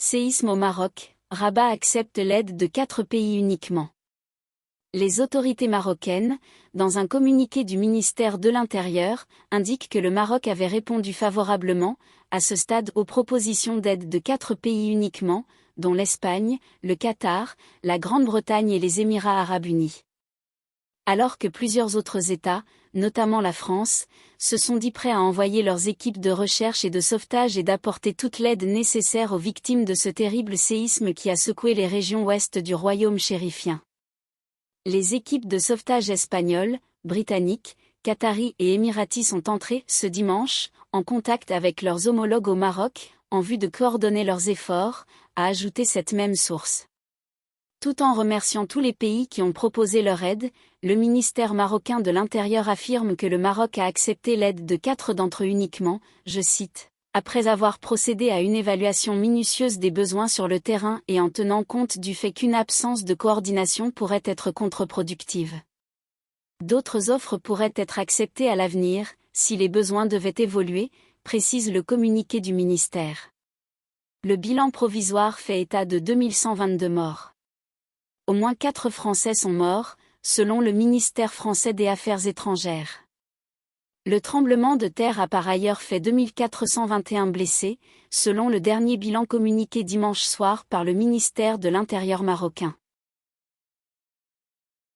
Séisme au Maroc, Rabat accepte l'aide de 4 pays uniquement. Les autorités marocaines, dans un communiqué du ministère de l'Intérieur, indiquent que le Maroc avait répondu favorablement, à ce stade, aux propositions d'aide de 4 pays uniquement, dont l'Espagne, le Qatar, la Grande-Bretagne et les Émirats arabes unis. Alors que plusieurs autres États, notamment la France, se sont dit prêts à envoyer leurs équipes de recherche et de sauvetage et d'apporter toute l'aide nécessaire aux victimes de ce terrible séisme qui a secoué les régions ouest du royaume chérifien. Les équipes de sauvetage espagnoles, britanniques, qataris et émiratis sont entrées, ce dimanche, en contact avec leurs homologues au Maroc, en vue de coordonner leurs efforts, a ajouté cette même source. Tout en remerciant tous les pays qui ont proposé leur aide, le ministère marocain de l'Intérieur affirme que le Maroc a accepté l'aide de 4 d'entre eux uniquement, je cite, après avoir procédé à une évaluation minutieuse des besoins sur le terrain et en tenant compte du fait qu'une absence de coordination pourrait être contre-productive. D'autres offres pourraient être acceptées à l'avenir, si les besoins devaient évoluer, précise le communiqué du ministère. Le bilan provisoire fait état de 2122 morts. Au moins 4 Français sont morts, selon le ministère français des Affaires étrangères. Le tremblement de terre a par ailleurs fait 2421 blessés, selon le dernier bilan communiqué dimanche soir par le ministère de l'Intérieur marocain.